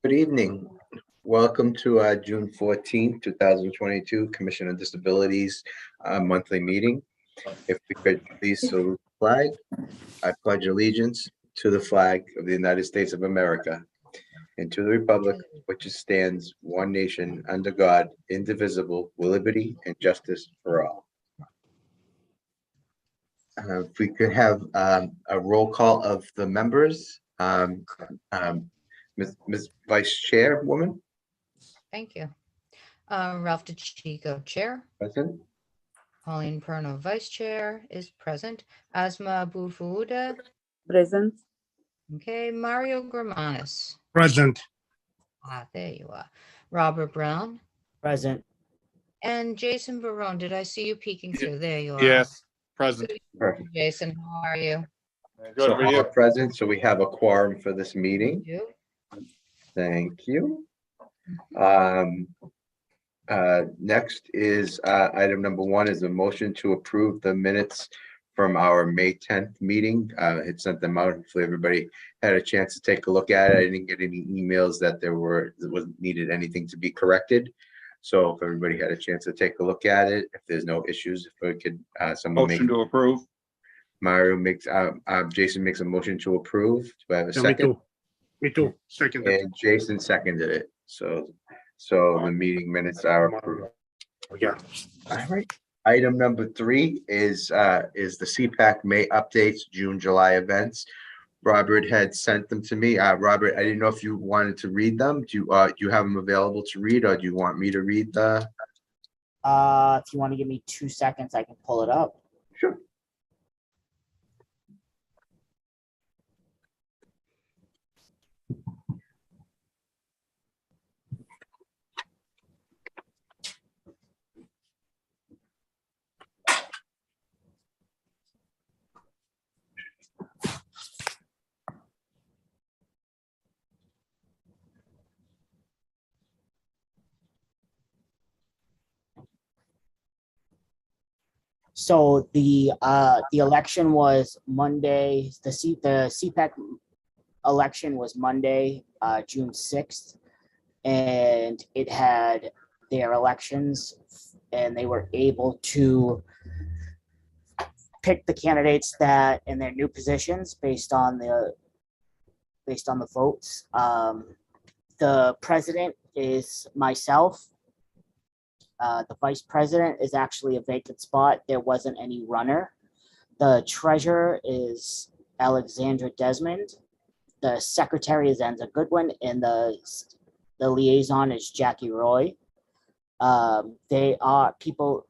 Good evening. Welcome to our June 14th, 2022 Commission on Disabilities monthly meeting. If we could please salute the flag. I pledge allegiance to the flag of the United States of America and to the republic which stands one nation under God, indivisible, with liberty and justice for all. If we could have a roll call of the members. Ms. Vice Chairwoman, Thank you. Ralph DeChico, Chair. present. Pauline Perno, Vice Chair, is present. Asma Bufuda. Present. Okay, Mario Gramanis. Present. There you are. Robert Brown. Present. And Jason Barone. Did I see you peeking through? There you are. Yes, present. Perfect. Jason, how are you? Good So over all here. are present, so we have a quorum for this meeting. You? Thank you. Next is item number 1 is a motion to approve the minutes from our May 10th meeting. It sent them out. Hopefully everybody had a chance to take a look at it. I didn't get any emails that was needed anything to be corrected. So if everybody had a chance to take a look at it, if there's no issues, if we could, someone make, Motion to approve. Mario makes, Jason makes a motion to approve. Do I have a Yeah, me second? too. Me too. Second. And Jason seconded it. So the meeting minutes are approved. Yeah. All right. Item number 3 is the Cpec May updates, June, July events. Robert had sent them to me. Robert, I didn't know if you wanted to read them. Do you have them available to read, or do you want me to read the? If you want to give me 2 seconds, I can pull it up. Sure. So the election was Monday. The Cpec election was Monday, June 6th, and it had their elections, and they were able to pick the candidates that in their new positions based on the votes. The president is myself. The vice president is actually a vacant spot. There wasn't any runner. The treasurer is Alexandra Desmond. The secretary is Enza Goodwin, and the liaison is Jackie Roy. People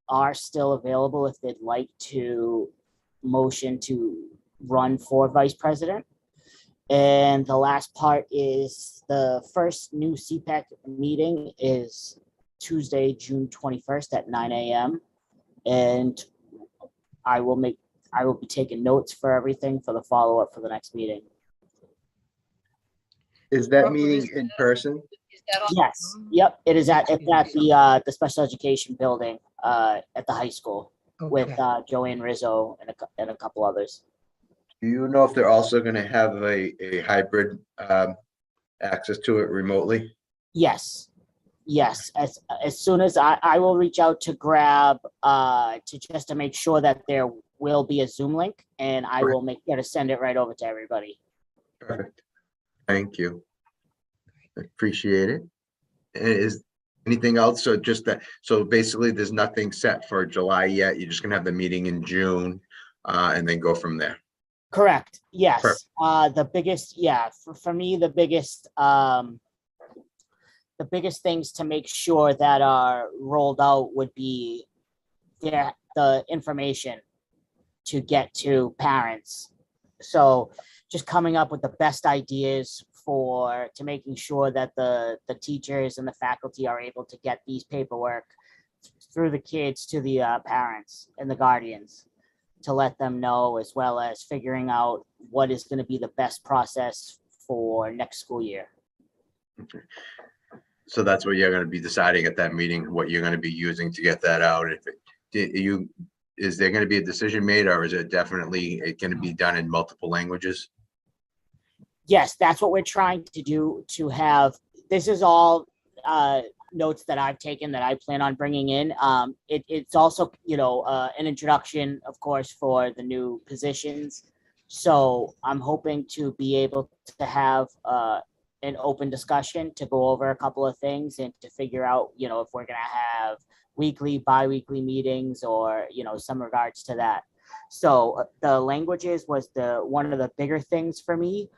are still available if they'd like to motion to run for vice president. And the last part is the first new Cpec meeting is Tuesday, June 21st at 9 a.m. And I will be taking notes for everything for the follow-up for the next meeting. Is that Robert, meeting is in that- person? Is that on Yes, Zoom? yep, it's at the special education building at the high school with Okay. Joanne Rizzo and a couple others. Do you know if they're also going to have a hybrid access to it remotely? Yes. As soon as I will reach out to Grab to make sure that there will be a Zoom link, and I will make sure to send it right over to everybody. Perfect. Thank you. Appreciate it. Is anything else? So basically there's nothing set for July yet. You're just gonna have the meeting in June and then go from there. Correct. Yes. Perfect. The biggest, for me, the biggest things to make sure that are rolled out would be the information to get to parents. So just coming up with the best ideas to making sure that the teachers and the faculty are able to get these paperwork through the kids to the parents and the guardians to let them know, as well as figuring out what is going to be the best process for next school year. Okay. So that's what you're going to be deciding at that meeting, what you're going to be using to get that out. Is there going to be a decision made, or is it definitely going to be done in multiple languages? Yes, that's what we're trying to do, to have, this is all notes that I've taken that I plan on bringing in. It's also, an introduction, of course, for the new positions. So I'm hoping to be able to have an open discussion to go over a couple of things and to figure out, if we're going to have weekly, bi-weekly meetings or, some regards to that. So the languages was one of the bigger things for me.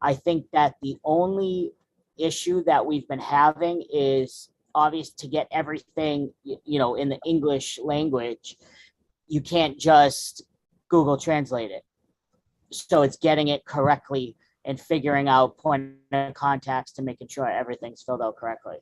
I think that the only issue that we've been having is obvious to get everything, in the English language. You can't just Google translate it. So it's getting it correctly and figuring out point of contacts to making sure everything's filled out correctly.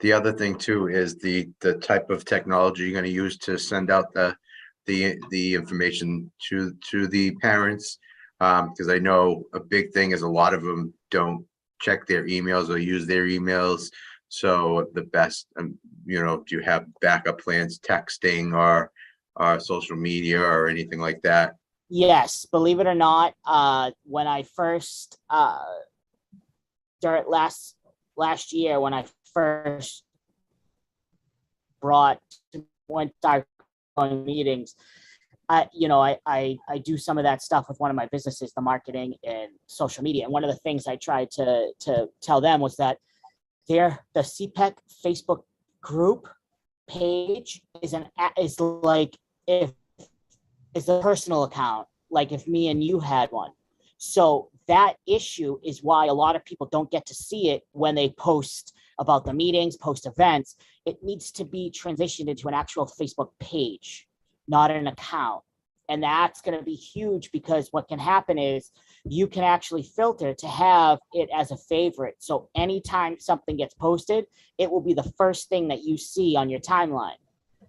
The other thing too is the type of technology you're going to use to send out the information to the parents. Because I know a big thing is a lot of them don't check their emails or use their emails. So the best, do you have backup plans, texting or social media or anything like that? Yes, believe it or not, when I first during last year, when I first went to meetings, I do some of that stuff with one of my businesses, the marketing and social media. And one of the things I tried to tell them was that the Cpec Facebook group page is like if it's a personal account, like if me and you had one. So that issue is why a lot of people don't get to see it when they post about the meetings, post events. It needs to be transitioned into an actual Facebook page, not an account. And that's going to be huge, because what can happen is you can actually filter to have it as a favorite. So anytime something gets posted, it will be the first thing that you see on your timeline.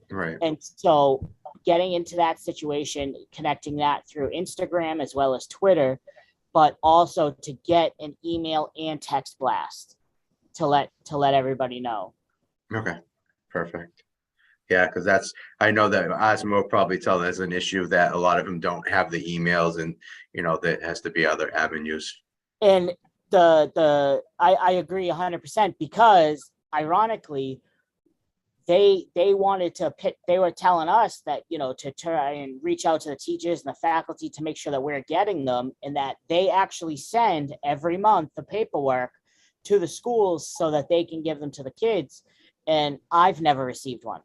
Right. And so getting into that situation, connecting that through Instagram as well as Twitter, but also to get an email and text blast to let everybody know. Okay, perfect. Yeah, because I know that Asma will probably tell there's an issue that a lot of them don't have the emails, and there has to be other avenues. And I agree 100%, because ironically, they wanted to pick, they were telling us that, to try and reach out to the teachers and the faculty to make sure that we're getting them, and that they actually send every month the paperwork to the schools so that they can give them to the kids. And I've never received one.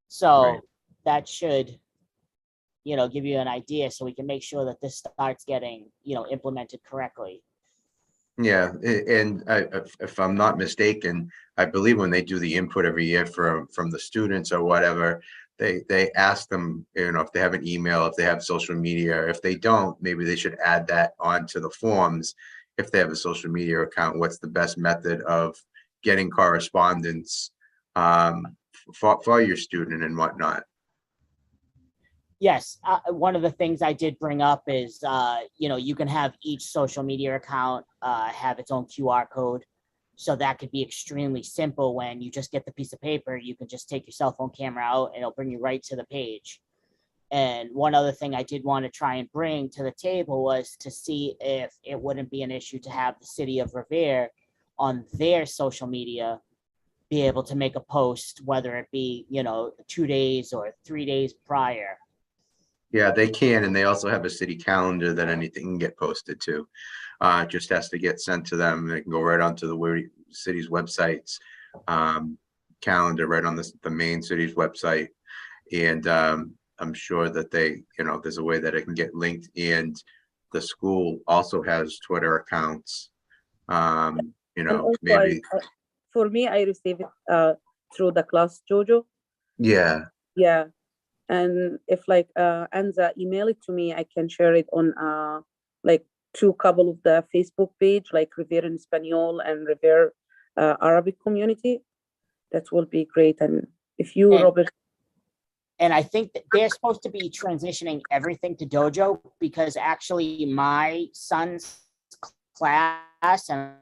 So Right. that should, give you an idea, so we can make sure that this starts getting, implemented correctly. Yeah, and if I'm not mistaken, I believe when they do the input every year from the students or whatever, they ask them, if they have an email, if they have social media. If they don't, maybe they should add that onto the forms. If they have a social media account, what's the best method of getting correspondence for your student and whatnot? Yes, one of the things I did bring up is, you can have each social media account have its own QR code. So that could be extremely simple. When you just get the piece of paper, you can just take your cell phone camera out and it'll bring you right to the page. And one other thing I did want to try and bring to the table was to see if it wouldn't be an issue to have the city of Revere on their social media be able to make a post, whether it be, 2 days or 3 days prior. Yeah, they can, and they also have a city calendar that anything can get posted to. It just has to get sent to them. They can go right onto the city's websites, calendar right on the main city's website. And I'm sure that there's a way that it can get linked, and the school also has Twitter accounts. And also maybe. For me, I receive it through the class Jojo. Yeah. Yeah. And if Anza email it to me, I can share it on two couple of the Facebook page, like Revere in Espanol and Revere Arabic community. That will be great. And if you, Robert. And I think that they're supposed to be transitioning everything to Dojo, because actually my son's class, and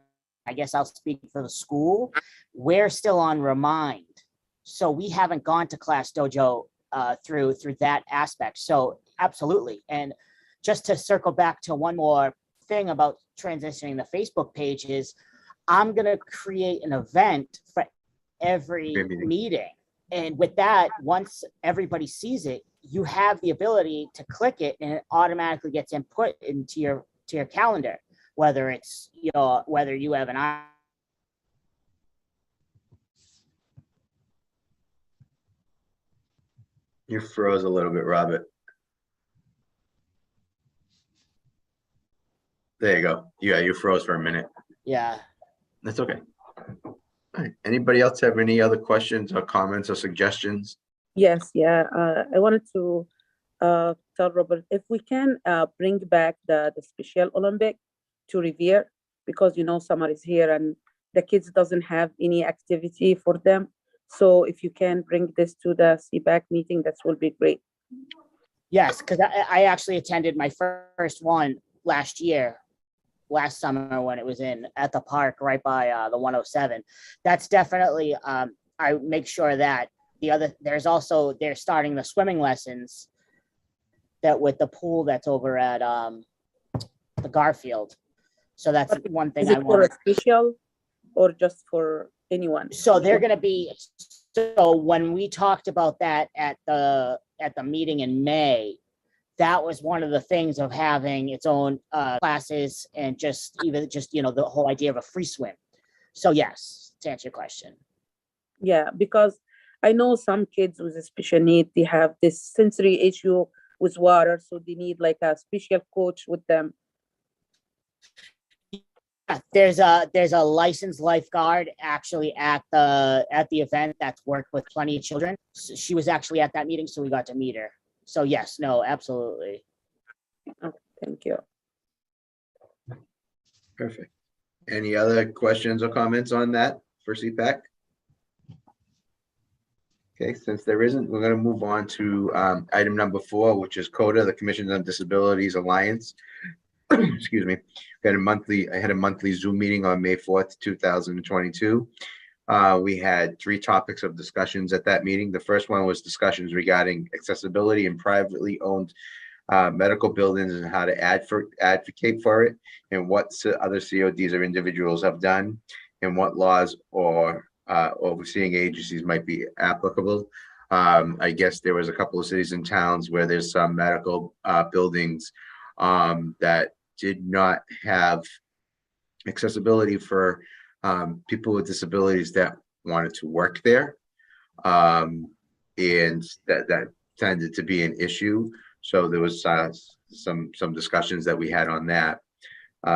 I guess I'll speak for the school, we're still on Remind. So we haven't gone to Class Dojo through that aspect. So absolutely. And just to circle back to one more thing about transitioning the Facebook page is I'm going to create an event for every Every meeting. meeting. And with that, once everybody sees it, you have the ability to click it and it automatically gets input into your calendar, whether it's whether you have an You froze a little bit, Robert. There you go. Yeah, you froze for a minute. yeah. That's okay. All right. Anybody else have any other questions or comments or suggestions? Yes, yeah. I wanted to tell Robert if we can bring back the Special Olympic to Revere, because summer is here and the kids doesn't have any activity for them. So if you can bring this to the Cpec meeting, that will be great. Yes, because I actually attended my first one last summer when it was at the park right by the 107. That's definitely, I make sure that they're starting the swimming lessons that with the pool that's over at the Garfield. So that's one thing Is I it for want. a special or just for anyone? So they're going to be, so when we talked about that at the meeting in May, that was one of the things of having its own classes and just the whole idea of a free swim. So yes, to answer your question. Yeah, because I know some kids with a special need, they have this sensory issue with water, so they need like a special coach with them. There's a licensed lifeguard actually at the event that's worked with plenty of children. So she was actually at that meeting, so we got to meet her. So yes, no, absolutely. Okay, thank you. Perfect. Any other questions or comments on that for CPAC? Okay, since there isn't, we're going to move on to item number 4, which is CODA, the Commission on Disabilities Alliance. Excuse me. I had a monthly Zoom meeting on May 4th, 2022. We had 3 topics of discussions at that meeting. The first one was discussions regarding accessibility in privately owned medical buildings and how to advocate for it, and what other CODs or individuals have done, and what laws or overseeing agencies might be applicable. I guess there was a couple of cities and towns where there's some medical buildings that did not have accessibility for people with disabilities that wanted to work there, and that tended to be an issue. So there was some discussions that we had on that.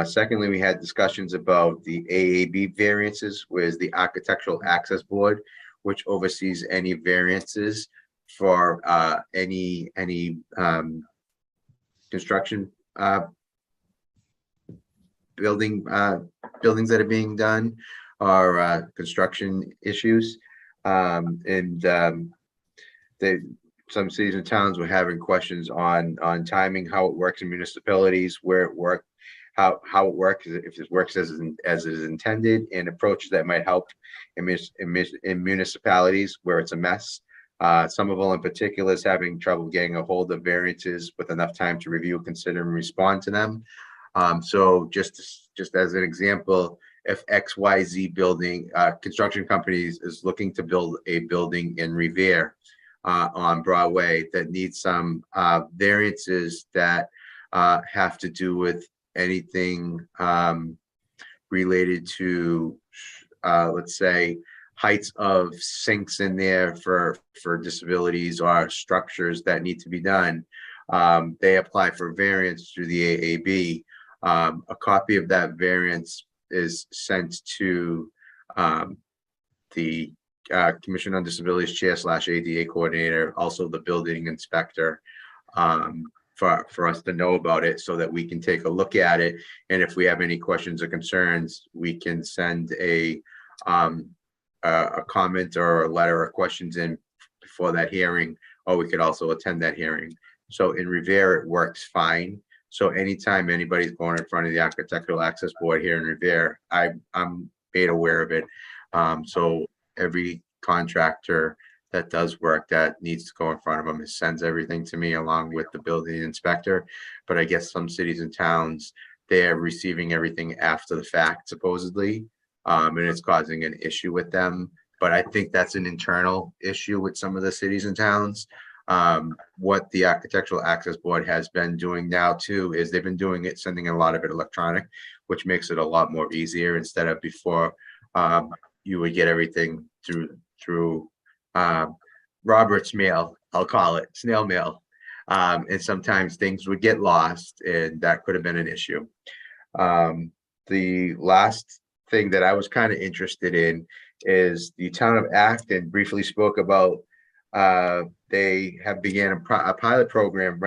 Secondly, we had discussions about the Aab Variances, which is the Architectural Access Board, which oversees any variances for any construction buildings that are being done, or construction issues. Some cities and towns were having questions on timing, how it works in municipalities, where it works, how it works, if it works as it is intended, and approaches that might help in municipalities where it's a mess. Somerville in particular is having trouble getting a hold of variances with enough time to review, consider, and respond to them. So just as an example, if XYZ building construction companies is looking to build a building in Revere on Broadway that needs some variances that have to do with anything related to, let's say, heights of sinks in there for disabilities or structures that need to be done, they apply for variance through the AAB. A copy of that variance is sent to the Commission on Disabilities Chair / ADA Coordinator, also the building inspector, for us to know about it so that we can take a look at it. And if we have any questions or concerns, we can send a comment or a letter or questions in before that hearing, or we could also attend that hearing. So in Revere, it works fine. So anytime anybody's going in front of the Architectural Access Board here in Revere, I'm made aware of it. So every contractor that does work that needs to go in front of them. It sends everything to me along with the building inspector. But I guess some cities and towns, they're receiving everything after the fact supposedly. And it's causing an issue with them. But I think that's an internal issue with some of the cities and towns. What the Architectural Access Board has been doing now too is they've been doing it, sending a lot of it electronic, which makes it a lot more easier instead of before you would get everything through Robert's mail, I'll call it snail mail. And sometimes things would get lost and that could have been an issue. The last thing that I was kind of interested in is the town of Acton briefly spoke about they have began a pilot program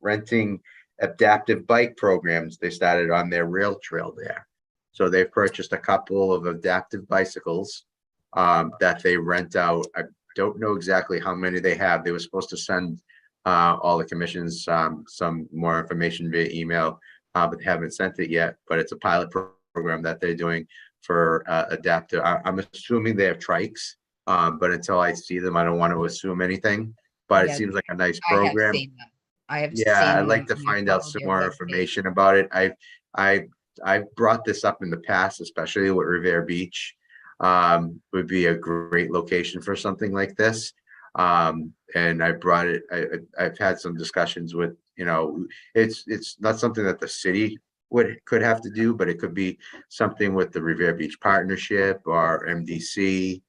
renting adaptive bike programs. They started on their rail trail there. So they've purchased a couple of adaptive bicycles that they rent out. I don't know exactly how many they have. They were supposed to send all the commissions some more information via email, but they haven't sent it yet. But it's a pilot program that they're doing for adaptive. I'm assuming they have trikes, but until I see them, I don't want to assume anything. But it Yeah, seems like a nice I have program. seen them. I have Yeah, seen I'd like them to when I find out follow some their more webpage. information about it. I've brought this up in the past, especially with Revere Beach. Would be a great location for something like this. And I brought it, I've had some discussions with, it's not something that the city could have to do, but it could be something with the Revere Beach Partnership or MDC,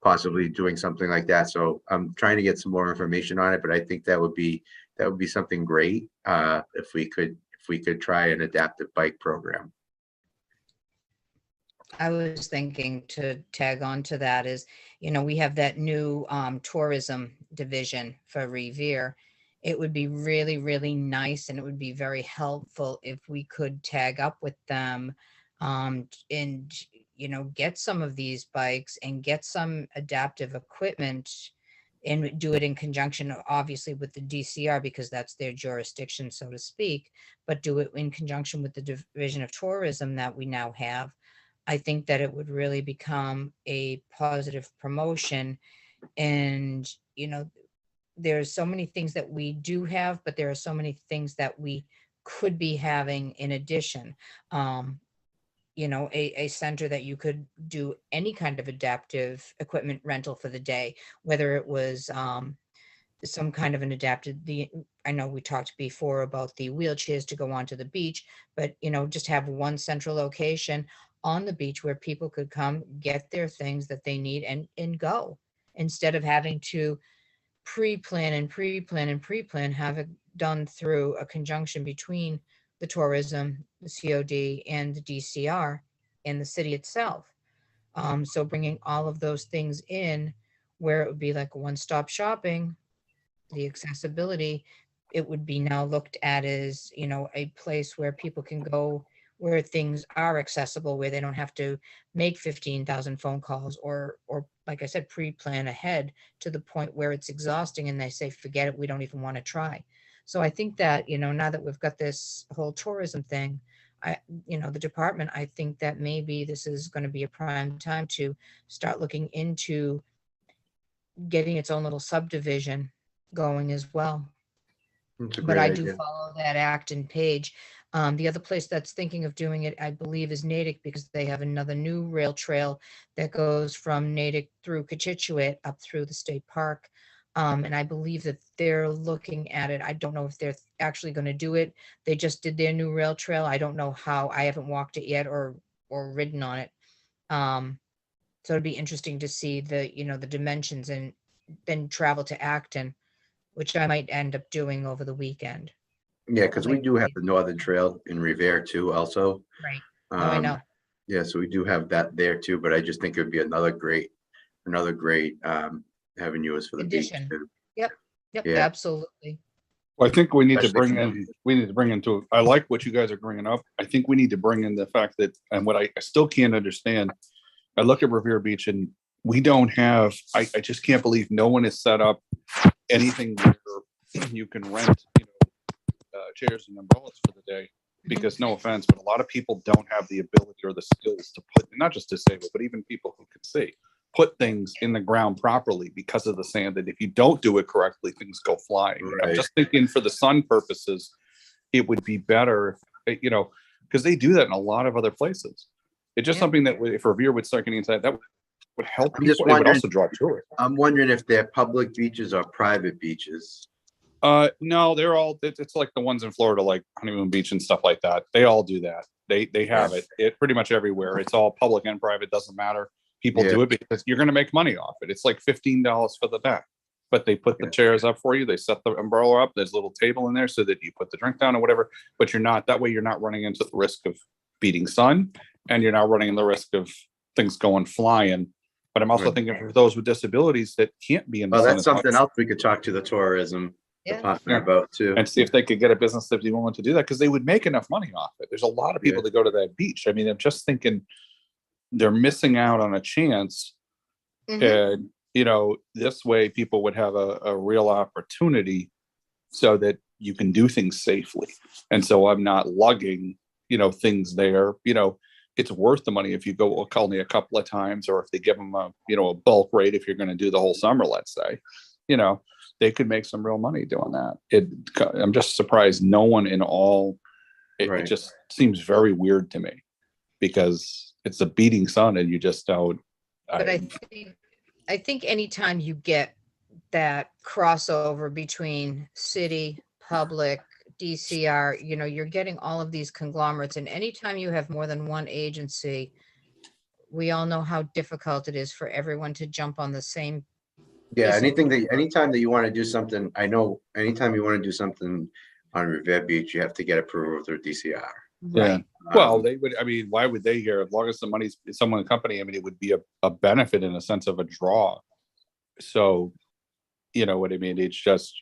possibly doing something like that. So I'm trying to get some more information on it, but I think that would be something great if we could try an adaptive bike program. I was thinking to tag on to that is, we have that new tourism division for Revere. It would be really, really nice and it would be very helpful if we could tag up with them and, get some of these bikes and get some adaptive equipment and do it in conjunction, obviously, with the DCR because that's their jurisdiction, so to speak, but do it in conjunction with the Division of Tourism that we now have. I think that it would really become a positive promotion. And, there's so many things that we do have, but there are so many things that we could be having in addition. A center that you could do any kind of adaptive equipment rental for the day, whether it was some kind of an adapted, I know we talked before about the wheelchairs to go onto the beach, but just have one central location on the beach where people could come get their things that they need and go, instead of having to pre-plan, have it done through a conjunction between the tourism, the COD, and the DCR and the city itself. So bringing all of those things in where it would be like a one-stop shopping, the accessibility, it would be now looked at as, a place where people can go, where things are accessible, where they don't have to make 15,000 phone calls or like I said, pre-plan ahead to the point where it's exhausting and they say, forget it, we don't even want to try. So I think that, now that we've got this whole tourism thing, the department, I think that maybe this is going to be a prime time to start looking into getting its own little subdivision going as well. It's a But great I do idea. follow that Acton page. The other place that's thinking of doing it, I believe, is Natick because they have another new rail trail that goes from Natick through Cochituate up through the state park. And I believe that they're looking at it. I don't know if they're actually going to do it. They just did their new rail trail. I don't know how. I haven't walked it yet or ridden on it. So it'd be interesting to see the dimensions and then travel to Acton, which I might end up doing over the weekend. Yeah, because we Like, do have the Northern Trail in Revere too also. right. Oh, I know. Yeah, so we do have that there too, but I just think it would be another great avenue is for the beach Addition. too. Yep, Yeah. absolutely. Well, I think we need to Especially bring for- in, I like what you guys are bringing up. I think we need to bring in the fact that, and what I still can't understand, I look at Revere Beach and we don't have, I just can't believe no one has set up anything where you can rent, chairs and umbrellas for the day. Because no offense, but a lot of people don't have the ability or the skills to put, not just disabled, but even people who can see, put things in the ground properly because of the sand, that if you don't do it correctly, things go flying. And I'm Right. just thinking for the sun purposes, it would be better, you know, because they do that in a lot of other places. It's just Yeah. something that if Revere would start getting inside, that would help I'm just people. It would wondering- also draw tourists. I'm wondering if they're public beaches or private beaches. No, they're all, it's like the ones in Florida, like Honeymoon Beach and stuff like that. They all do that. They have it pretty much everywhere. It's all public and private, doesn't matter. People Yeah. do it because you're going to make money off it. It's like $15 for the deck, but they put the Okay. chairs up for you. They set the umbrella up. There's a little table in there so that you put the drink down or whatever, but that way you're not running into the risk of beating sun, and you're not running the risk of things going flying. But I'm also Right. thinking for those with disabilities that can't be in the Well, sun that's as much, something else we could talk to the tourism Yeah. department about too. and see if they could get a business that be willing to do that, because they would make enough money off it. There's a lot of people that go to that beach. I mean, I'm just thinking they're missing out on a chance. Mhm. And, you know, this way people would have a real opportunity so that you can do things safely. And so I'm not lugging, you know, things there. You know, it's worth the money if you go only a couple of times, or if they give them a, you know, a bulk rate, if you're going to do the whole summer, let's say, you know, they could make some real money doing that. I'm just surprised no one in all, it Right. just seems very weird to me, because it's a beating sun and you just don't. But I think anytime you get that crossover between city, public, DCR, you know, you're getting all of these conglomerates, and anytime you have more than one agency, we all know how difficult it is for everyone to jump on the same. Yeah, piece of- anytime that you want to do something, I know anytime you want to do something on Revere Beach, you have to get approval through DCR. Yeah. Well, Um, they would, I mean, why would they hear? As long as the money's someone in the company, I mean, it would be a benefit in a sense of a draw. So, you know what I mean? It's just,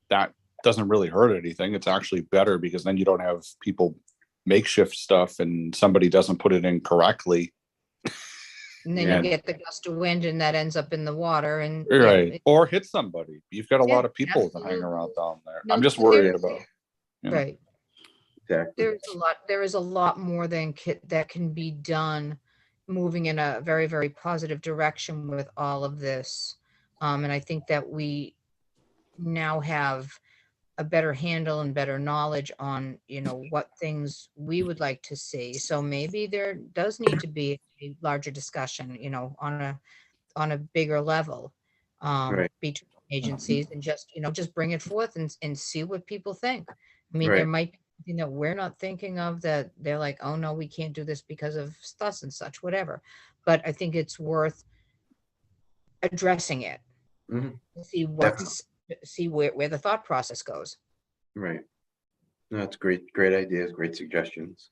that doesn't really hurt anything. It's actually better, because then you don't have people makeshift stuff and somebody doesn't put it in correctly. And then Yeah. you get the gust of wind and that ends up in the water and. yeah, Right. it- Or hit somebody. You've got a Yeah, lot of people that hang absolutely. around down there. No, I'm just there worried is- about. you know. Right. Exactly. There is a lot more that can be done, moving in a very, very positive direction with all of this. And I think that we now have a better handle and better knowledge on, you know, what things we would like to see. So maybe there does need to be a larger discussion, you know, on a bigger level, Right. between agencies, and just, you know, just bring it forth and see what people think. I mean, there Right. might be something that we're not thinking of that they're like, oh no, we can't do this because of thus and such, whatever. But I think it's worth addressing it. Mhm. See see where the thought process goes. Right. No, that's great. Great ideas, great suggestions.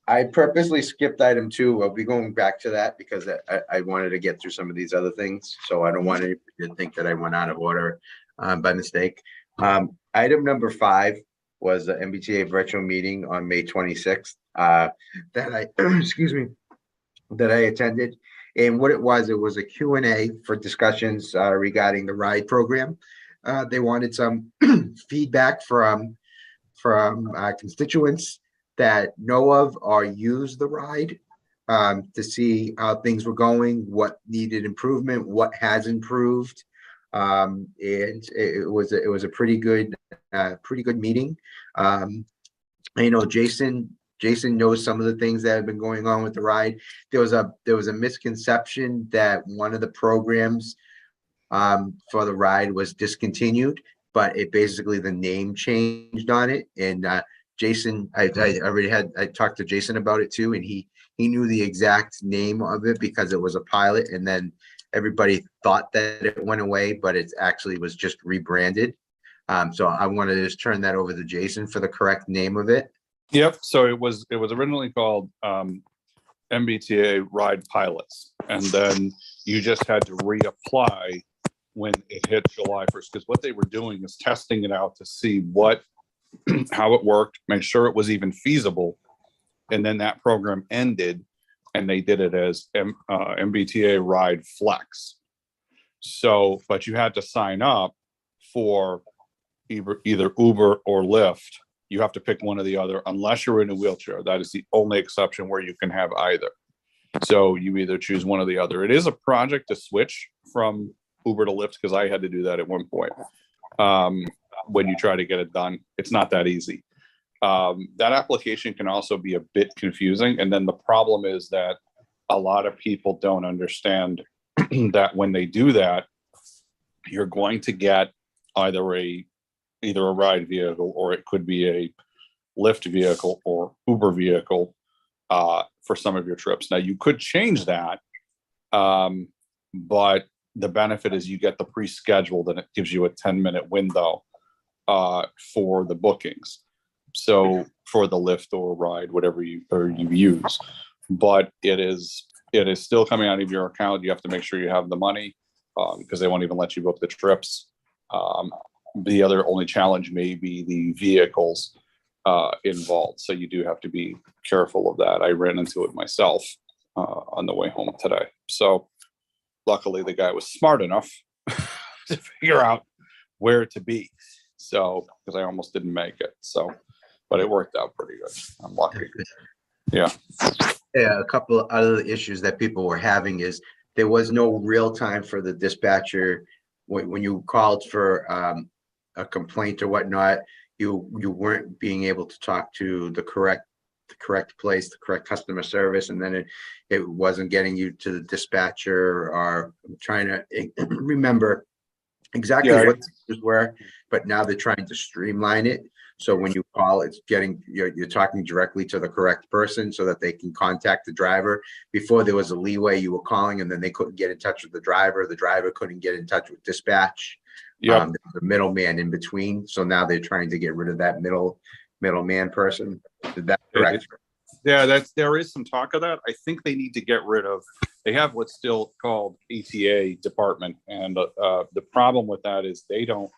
I purposely skipped item 2. I'll be going back to that because I wanted to get through some of these other things. So I don't want anybody to think that I went out of order by mistake. Item number 5 was the MBTA virtual meeting on May 26th that I, excuse me, that I attended. And what it was a Q&A for discussions regarding the RIDE program. They wanted some feedback from constituents that know of or use the RIDE, to see how things were going, what needed improvement, what has improved. And it was a pretty good meeting. You know, Jason knows some of the things that have been going on with the RIDE. There was a misconception that one of the programs for the RIDE was discontinued, but it basically, the name changed on it. And Jason, I talked to Jason about it too, and he knew the exact name of it because it was a pilot, and then everybody thought that it went away, but it actually was just rebranded. So I want to just turn that over to Jason for the correct name of it. Yep. So it was originally called MBTA Ride Pilots, and then you just had to reapply when it hit July 1st, because what they were doing is testing it out to see how it worked, make sure it was even feasible, and then that program ended, and they did it as MBTA Ride Flex. So, but you had to sign up for either Uber or Lyft. You have to pick one or the other unless you're in a wheelchair. That is the only exception where you can have either. So you either choose one or the other. It is a project to switch from Uber to Lyft, because I had to do that at one point. When you try to get it done, it's not that easy. That application can also be a bit confusing. And then the problem is that a lot of people don't understand that when they do that, you're going to get either a ride vehicle, or it could be a Lyft vehicle or Uber vehicle for some of your trips. Now you could change that, but the benefit is you get the pre-scheduled, and it gives you a 10-minute window for the bookings. So for the Lyft or ride, whatever you use, but it is still coming out of your account. You have to make sure you have the money, because they won't even let you book the trips. The other only challenge may be the vehicles involved. So you do have to be careful of that. I ran into it myself on the way home today. So luckily the guy was smart enough to figure out where to be. So, because I almost didn't make it. So, but it worked out pretty good. I'm lucky. Yeah. Yeah, a couple of other issues that people were having is there was no real time for the dispatcher. When you called for a complaint or whatnot, you weren't being able to talk to the correct place, the correct customer service, and then it wasn't getting you to the dispatcher. Or I'm trying to remember exactly what these were, but now they're trying to streamline it. So when you call, it's you're talking directly to the correct person so that they can contact the driver. Before, there was a leeway. You were calling and then they couldn't get in touch with the driver. The driver couldn't get in touch with dispatch. Yeah. The middleman in between. So now they're trying to get rid of that middleman person. Is that correct? Yeah, there is some talk of that. I think they need to get rid of. They have what's still called ETA department, and the problem with that is they don't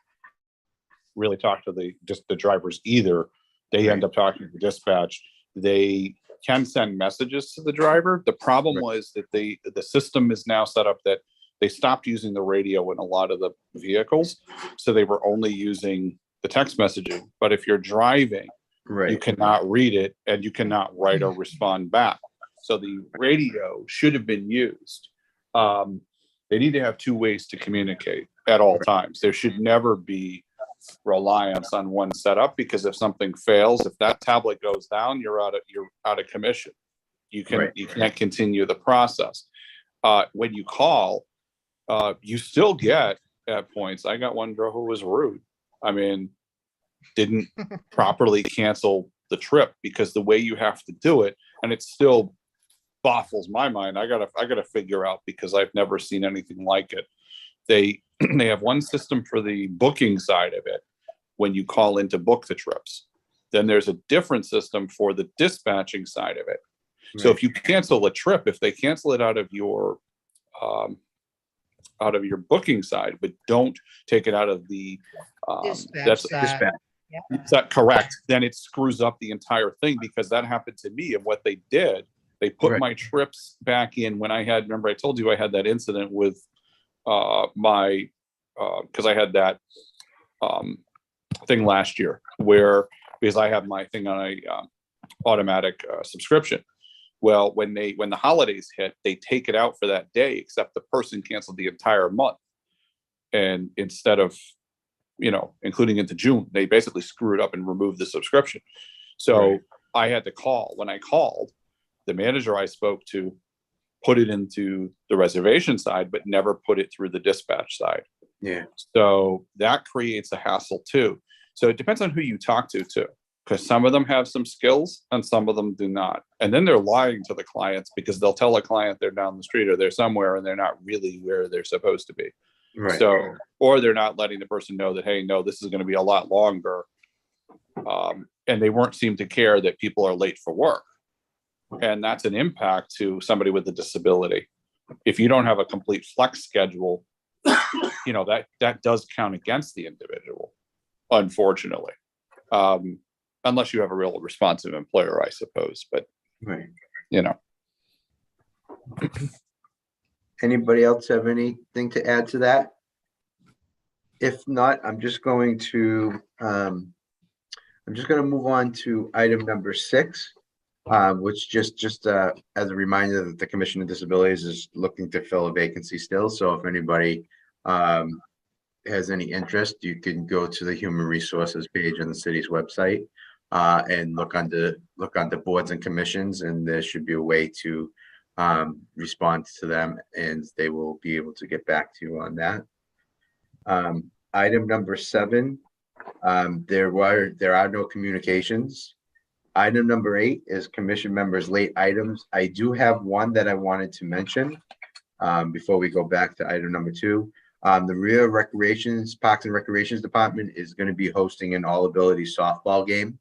really talk to the drivers either. They end up talking to dispatch. They can send messages to the driver. The problem was that the system is now set up that they stopped using the radio in a lot of the vehicles, so they were only using the text messaging. But if you're driving, you cannot read it and you cannot write or respond back. So the radio should have been used. They need to have two ways to communicate at all times. There should never be reliance on one setup, because if something fails, if that tablet goes down, you're out of commission. You can't continue the process. When you call, you still get at points. I got one girl who was rude. I mean, didn't properly cancel the trip, because the way you have to do it, and it still baffles my mind. I gotta figure out, because I've never seen anything like it. They have one system for the booking side of it when you call in to book the trips. Then there's a different system for the dispatching side of it. So if you cancel a trip, if they cancel it out of your booking side, but don't take it out of the dispatch. Is that correct? Then it screws up the entire thing, because that happened to me. And what they did, they put my trips back in when I had, remember I told you I had that incident with my, because I had that thing last year because I have my thing on a automatic subscription. Well, when the holidays hit, they take it out for that day, except the person canceled the entire month. And instead of, including into June, they basically screwed up and removed the subscription. So I had to call. When I called, the manager I spoke to put it into the reservation side, but never put it through the dispatch side. Yeah. So that creates a hassle too. So it depends on who you talk to too, because some of them have some skills and some of them do not. And then they're lying to the clients, because they'll tell a client they're down the street or they're somewhere and they're not really where they're supposed to be. Right. So, or they're not letting the person know that, hey, no, this is going to be a lot longer. And they won't seem to care that people are late for work. And that's an impact to somebody with a disability. If you don't have a complete flex schedule, that does count against the individual, unfortunately. Unless you have a real responsive employer, I suppose. But, Anybody else have anything to add to that? If not, I'm just going to move on to item number 6. which just as a reminder that the Commission on Disabilities is looking to fill a vacancy still. So if anybody has any interest, you can go to the Human Resources page on the city's website and look under boards and commissions, and there should be a way to respond to them, and they will be able to get back to you on that. Item number 7, there are no communications. Item number 8 is commission members' late items. I do have one that I wanted to mention before we go back to item number 2. The Real Recreations, Parks and Recreations Department is going to be hosting an all-ability softball game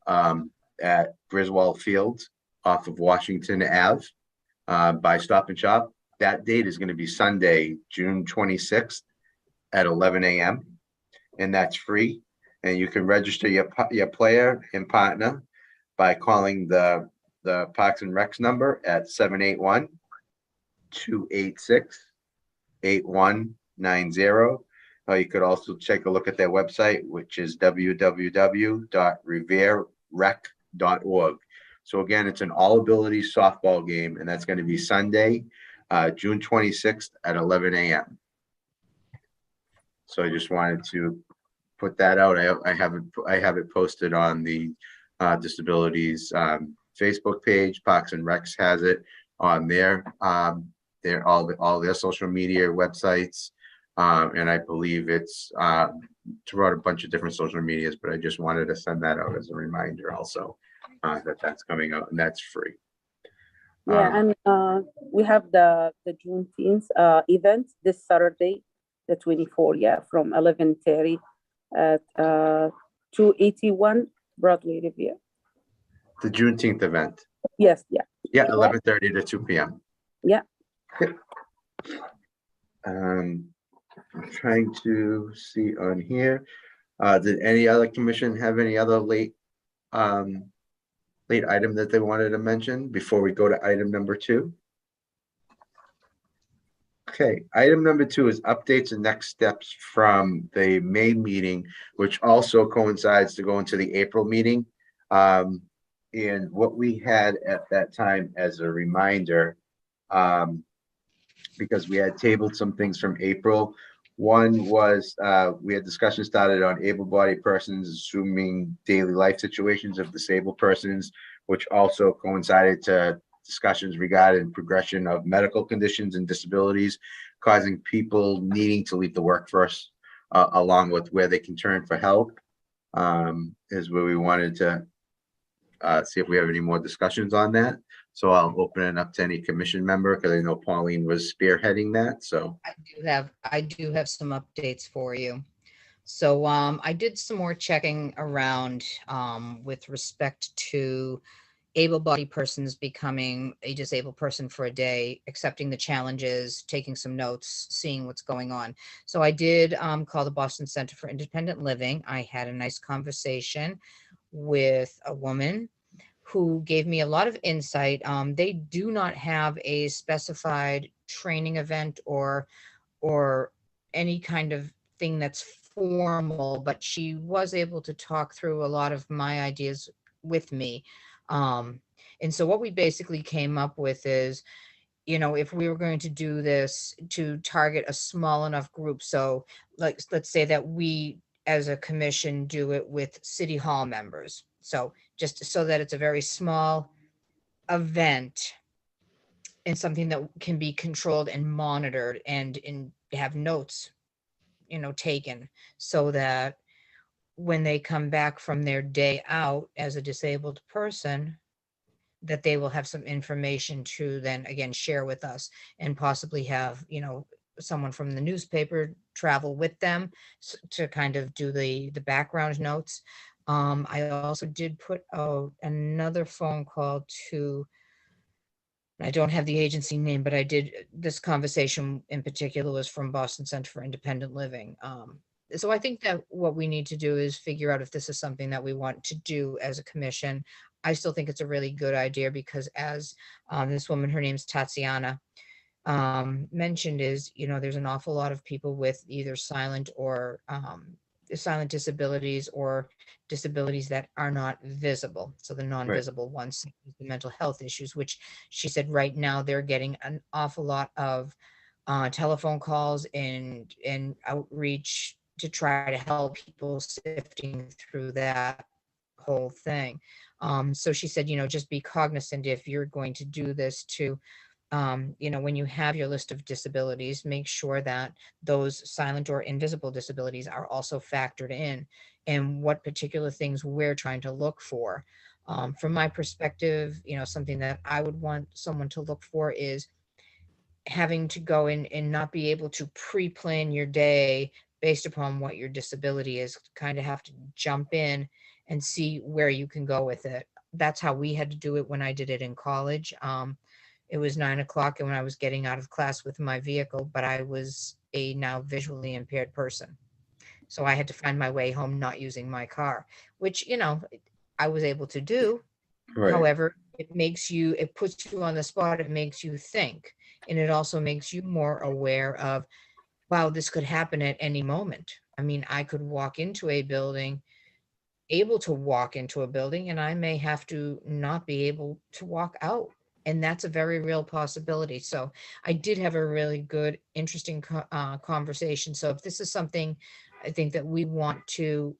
at Griswold Field off of Washington Ave by Stop and Shop. That date is going to be Sunday, June 26th at 11 a.m. and that's free. And you can register your player and partner by calling the Parks and Recs number at 781-286-8190. You could also take a look at their website, which is www.revererec.org. So again, it's an all-ability softball game, and that's going to be Sunday, June 26th at 11 a.m. So I just wanted to put that out. I have it posted on the Disabilities Facebook page. Parks and Recs has it on their all their social media websites, and I believe it's throughout a bunch of different social medias. But I just wanted to send that out as a reminder, also that's coming out, and that's free. Yeah, and we have the Juneteenth event this Saturday, the 24th, yeah, from 11:30 at 281 Broadway Revere. The Juneteenth event. Yes, yeah. Yeah, 11:30 to 2 p.m. Yeah. I'm trying to see on here. Did any other commission have any other late item that they wanted to mention before we go to item number 2? Okay, item number 2 is updates and next steps from the May meeting, which also coincides to go into the April meeting. And what we had at that time as a reminder, because we had tabled some things from April. One was we had discussion started on able-bodied persons assuming daily life situations of disabled persons, which also coincided to discussions regarding progression of medical conditions and disabilities, causing people needing to leave the workforce, along with where they can turn for help, is where we wanted to see if we have any more discussions on that. So I'll open it up to any commission member, because I know Pauline was spearheading that. So I do have some updates for you. So I did some more checking around with respect to able-bodied persons becoming a disabled person for a day, accepting the challenges, taking some notes, seeing what's going on. So I did call the Boston Center for Independent Living. I had a nice conversation with a woman who gave me a lot of insight. They do not have a specified training event or any kind of thing that's formal, but she was able to talk through a lot of my ideas with me. And so what we basically came up with is, if we were going to do this to target a small enough group, so like, let's say that we as a commission do it with city hall members. So just so that it's a very small event and something that can be controlled and monitored and have notes, taken, so that when they come back from their day out as a disabled person, that they will have some information to then again share with us, and possibly have, someone from the newspaper travel with them to kind of do the background notes. I also did put out another phone call to, I don't have the agency name, but this conversation in particular was from Boston Center for Independent Living. So I think that what we need to do is figure out if this is something that we want to do as a commission. I still think it's a really good idea, because as this woman, her name's Tatiana, mentioned, is, there's an awful lot of people with either silent or silent disabilities or disabilities that are not visible. So the non-visible ones, the mental health issues, which she said right now they're getting an awful lot of telephone calls and outreach to try to help people sifting through that whole thing. So she said, just be cognizant if you're going to do this to, when you have your list of disabilities, make sure that those silent or invisible disabilities are also factored in and what particular things we're trying to look for. From my perspective, something that I would want someone to look for is having to go in and not be able to pre-plan your day based upon what your disability is. Kind of have to jump in and see where you can go with it. That's how we had to do it when I did it in college. It was 9 o'clock, and when I was getting out of class with my vehicle, but I was a now visually impaired person. So I had to find my way home not using my car, which, I was able to do. Right. However, it puts you on the spot, it makes you think. And it also makes you more aware of, wow, this could happen at any moment. I mean, I could able to walk into a building, and I may have to not be able to walk out. And that's a very real possibility. So I did have a really good, interesting conversation. So if this is something I think that we want to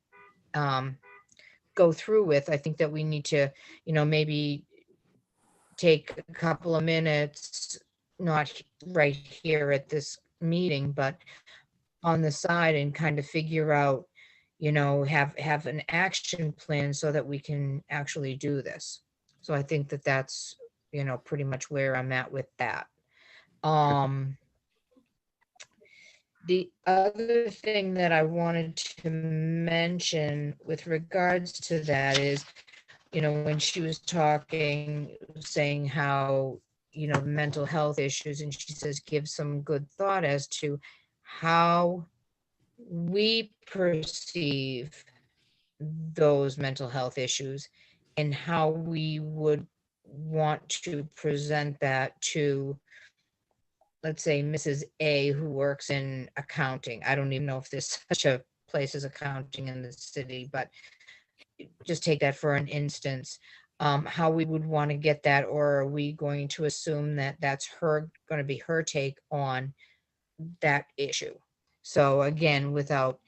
go through with, I think that we need to, maybe take a couple of minutes, not right here at this meeting, but on the side, and kind of figure out, have an action plan so that we can actually do this. So I think that that's, pretty much where I'm at with that. The other thing that I wanted to mention with regards to that is, when she was talking, saying how, mental health issues, and she says, give some good thought as to how we perceive those mental health issues and how we would want to present that to, let's say, Mrs. A, who works in accounting. I don't even know if there's such a place as accounting in the city, but just take that for an instance. How we would want to get that, or are we going to assume that that's going to be her take on that issue? So again, without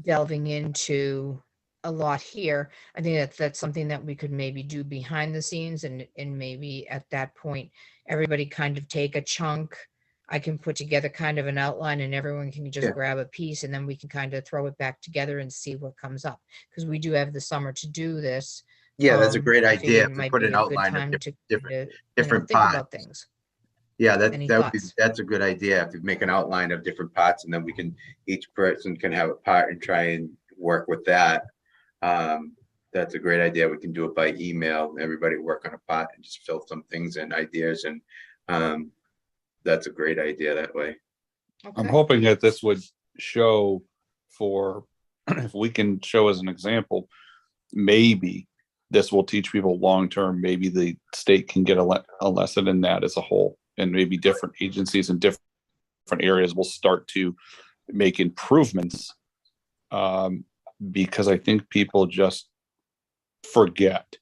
delving into a lot here, I think that's something that we could maybe do behind the scenes, and maybe at that point, everybody kind of take a chunk. I can put together kind of an outline, and everyone can just grab a piece, and then we can kind of throw it back together and see what comes up. Because we do have the summer to do this. Yeah, that's a great I figured idea. it To might put be an a good outline of time to different think parts. about things. Yeah, Any thoughts? that's a good idea. If you make an outline of different parts, and then each person can have a part and try and work with that. That's a great idea. We can do it by email. Everybody work on a part and just fill some things and ideas, and that's a great idea that way. Okay. I'm hoping that this would show if we can show as an example, maybe this will teach people long-term. Maybe the state can get a lesson in that as a whole, and maybe different agencies in different areas will start to make improvements, because I think people just forget.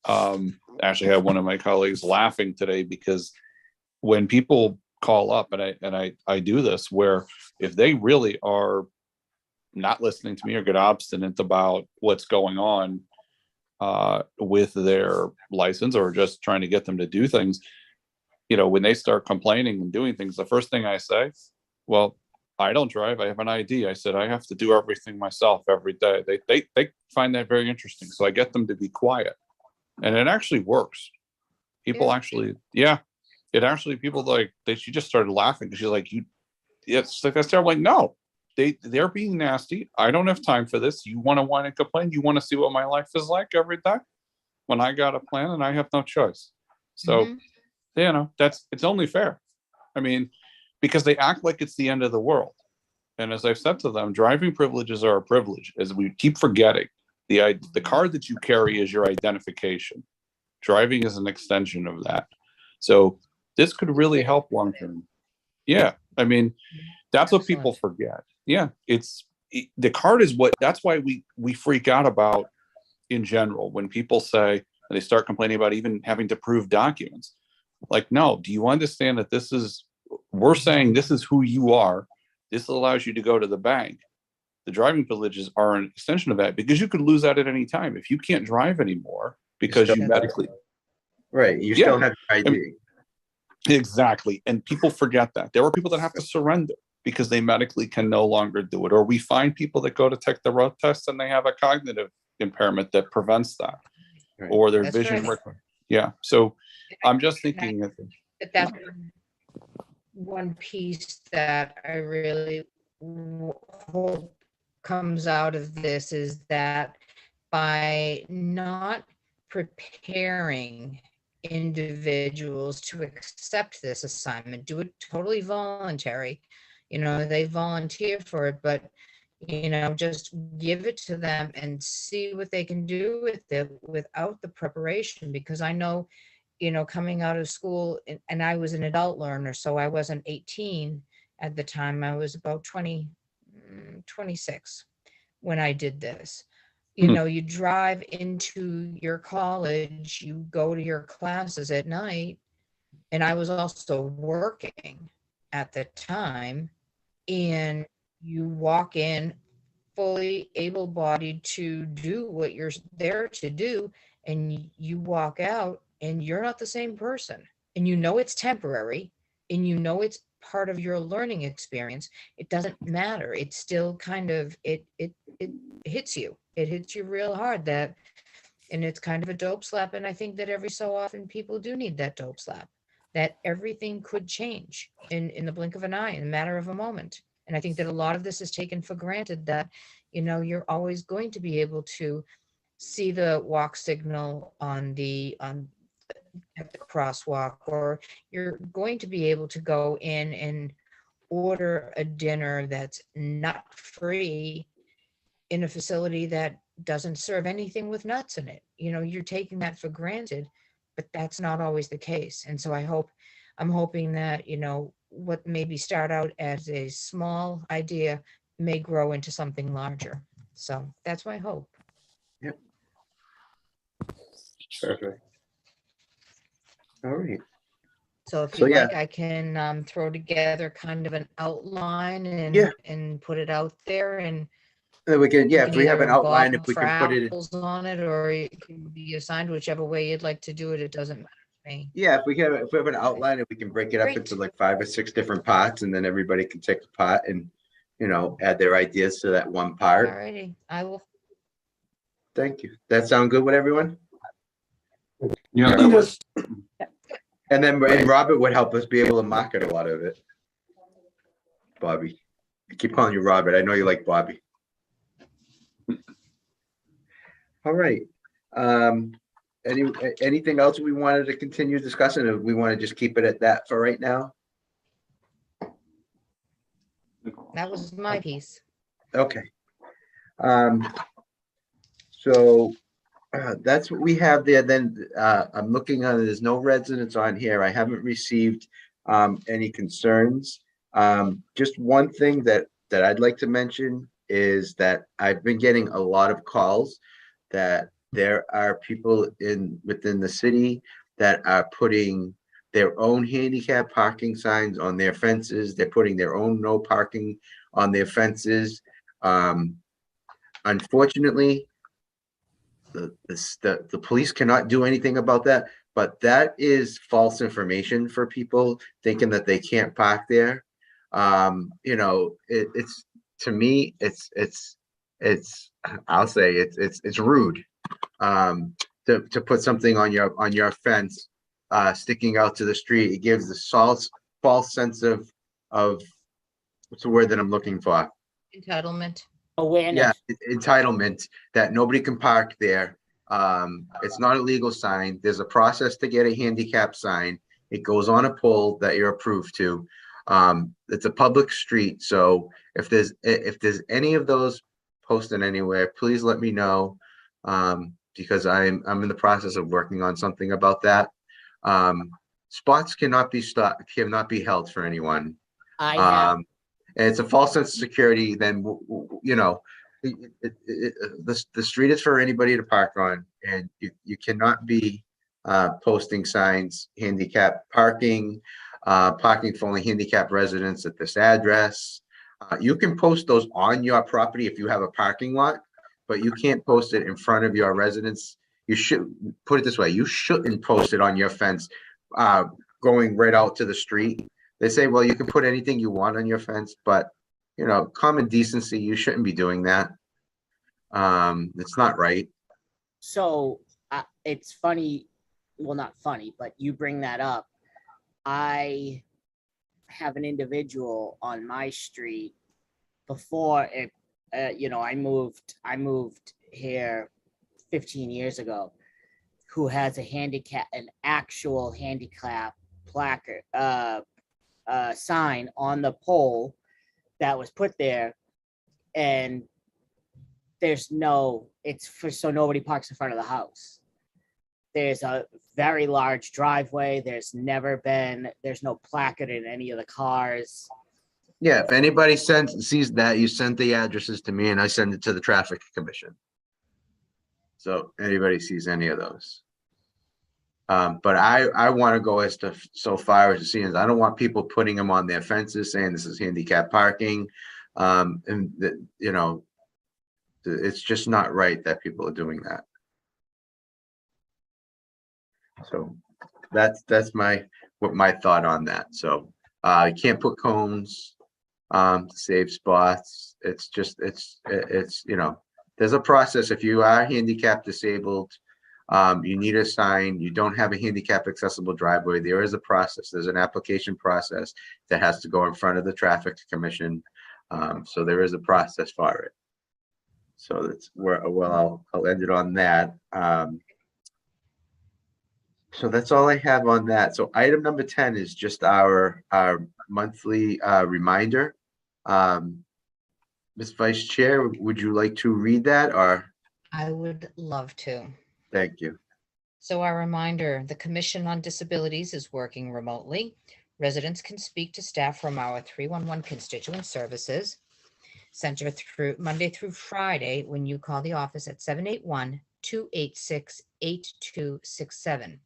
Actually, I had one of my colleagues laughing today because when people call up, and I do this, where if they really are not listening to me or get obstinate about what's going on with their license, or just trying to get them to do things, when they start complaining and doing things, the first thing I say, well, I don't drive, I have an ID. I said, I have to do everything myself every day. They find that very interesting. So I get them to be quiet, and it actually works. People actually, people she just started laughing because she's like, it's like, that's terrible. I'm like, no, they're being nasty. I don't have time for this. You want to whine and complain? You want to see what my life is like every day when I got a plan and I have no choice. So, it's only fair. I mean, because they act like it's the end of the world. And as I've said to them, driving privileges are a privilege, as we keep forgetting. The card that you carry is your identification. Driving is an extension of that. So this could really help long term. Yeah. I mean, that's what people forget. Yeah. It's the card is that's why we freak out about in general when people say, and they start complaining about even having to prove documents. Like, no, do you understand that we're saying this is who you are. This allows you to go to the bank. The driving privileges are an extension of that, because you could lose that at any time. If you can't drive anymore because you medically. Right, you still have your ID. Exactly. And people forget that. There are people that have to surrender because they medically can no longer do it. Or we find people that go to take the road test and they have a cognitive impairment that prevents that. Right. Or their That's vision. right. Yeah. So I'm just thinking that. That's one piece that I really hope comes out of this, is that by not preparing individuals to accept this assignment, do it totally voluntary, they volunteer for it, but just give it to them and see what they can do with it without the preparation. Because I know, coming out of school, and I was an adult learner, so I wasn't 18 at the time. I was about 26 when I did this. You drive into your college, you go to your classes at night, and I was also working at the time, and you walk in fully able-bodied to do what you're there to do, and you walk out and you're not the same person, and it's temporary, and it's part of your learning experience. It doesn't matter. It's still kind of, it hits you. It hits you real hard, and it's kind of a dope slap. And I think that every so often people do need that dope slap, that everything could change in the blink of an eye, in a matter of a moment. And I think that a lot of this is taken for granted, that, you're always going to be able to see the walk signal at the crosswalk, or you're going to be able to go in and order a dinner that's nut free in a facility that doesn't serve anything with nuts in it. You're taking that for granted, but that's not always the case. And so I'm hoping that, what maybe start out as a small idea may grow into something larger. So that's my hope. Yep. Perfect. All right. So if So, you yeah. like, I can throw together kind of an outline Yeah. and put it out there, and Then we can, you if can we have an either outline, bob if we for can put it, apples on it, or it can be assigned whichever way you'd like to do it. It doesn't matter to me. yeah, if we have an outline, if we can break it up Great. into like 5 or 6 different parts, and then everybody can take a part and, add their ideas to that one All part. righty, I will. Thank you. That sound good with everyone? Yeah, that was. And then and Robert would help us be able to market a lot of it. Bobby. I keep calling you Robert. I know you like Bobby. All right. Anything else we wanted to continue discussing, or we want to just keep it at that for right now? That was my piece. Okay. So that's what we have there. Then I'm looking on, there's no residents on here. I haven't received any concerns. Just one thing that I'd like to mention is that I've been getting a lot of calls that there are people within the city that are putting their own handicap parking signs on their fences. They're putting their own no parking on their fences. Unfortunately, the police cannot do anything about that, but that is false information for people thinking that they can't park there. It's to me, it's I'll say it's rude to put something on your fence sticking out to the street. It gives the false sense of what's the word that I'm looking for? Entitlement. Awareness. Yeah, entitlement that nobody can park there. It's not a legal sign. There's a process to get a handicap sign. It goes on a pole that you're approved to. It's a public street, so if there's any of those posted anywhere, please let me know, because I'm in the process of working on something about that. Spots cannot be held for anyone. I have. and it's a false sense of security, then, you know, the street is for anybody to park on, and you cannot be posting signs, handicap parking, parking for only handicapped residents at this address. You can post those on your property if you have a parking lot, but you can't post it in front of your residence. You should, put it this way, you shouldn't post it on your fence, going right out to the street. They say, well, you can put anything you want on your fence, but you know, common decency, you shouldn't be doing that. It's not right. So it's funny, well, not funny, but you bring that up. I have an individual on my street before it, you know, I moved here 15 years ago, who has a handicap, an actual handicap placard, sign on the pole that was put there, and there's no, it's for, so nobody parks in front of the house. There's a very large driveway. There's no placard in any of the cars. Yeah, if anybody sees that, you send the addresses to me and I send it to the traffic commission. So anybody sees any of those. But I want to go as to so far as seeing, I don't want people putting them on their fences saying this is handicap parking. And that, you know, it's just not right that people are doing that. So that's my thought on that. So you can't put cones to save spots. It's just, it's, you know, there's a process. If you are handicapped disabled, you need a sign, you don't have a handicap accessible driveway, there is a process. There's an application process that has to go in front of the traffic commission. So there is a process for it. So that's where, well, I'll end it on that. So that's all I have on that. So item number 10 is just our monthly reminder. Ms. Vice Chair, would you like to read that, or? I would love to. Thank you. So our reminder, the Commission on Disabilities is working remotely. Residents can speak to staff from our 311 constituent services center through Monday through Friday when you call the office at 781-286-8267.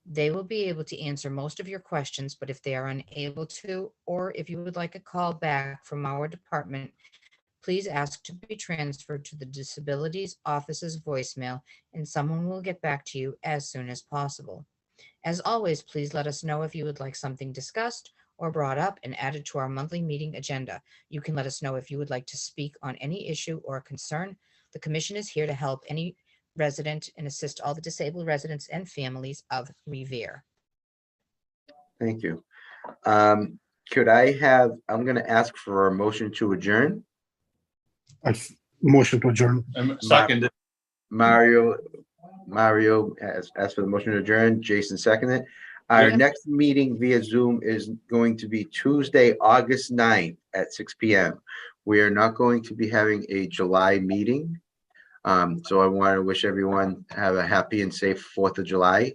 They will be able to answer most of your questions, but if they are unable to, or if you would like a call back from our department, please ask to be transferred to the Disabilities Office's voicemail, and someone will get back to you as soon as possible. As always, please let us know if you would like something discussed or brought up and added to our monthly meeting agenda. You can let us know if you would like to speak on any issue or concern. The Commission is here to help any resident and assist all the disabled residents and families of Revere. Thank you. Could I have, I'm going to ask for a motion to adjourn. Motion to adjourn. Second. Mario as for the motion to adjourn, Jason seconded. Our next meeting via Zoom is going to be Tuesday, August 9th at 6 p.m. We are not going to be having a July meeting. So I want to wish everyone have a happy and safe 4th of July.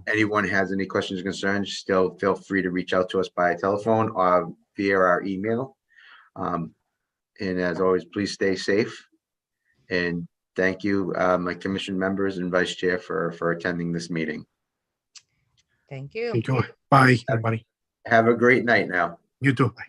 Anyone has any questions or concerns, still feel free to reach out to us by telephone or via our email. And as always, please stay safe. And thank you, my commission members and vice chair for attending this meeting. Thank you. Thank you. Bye, everybody. Have a great night now. You too. Bye.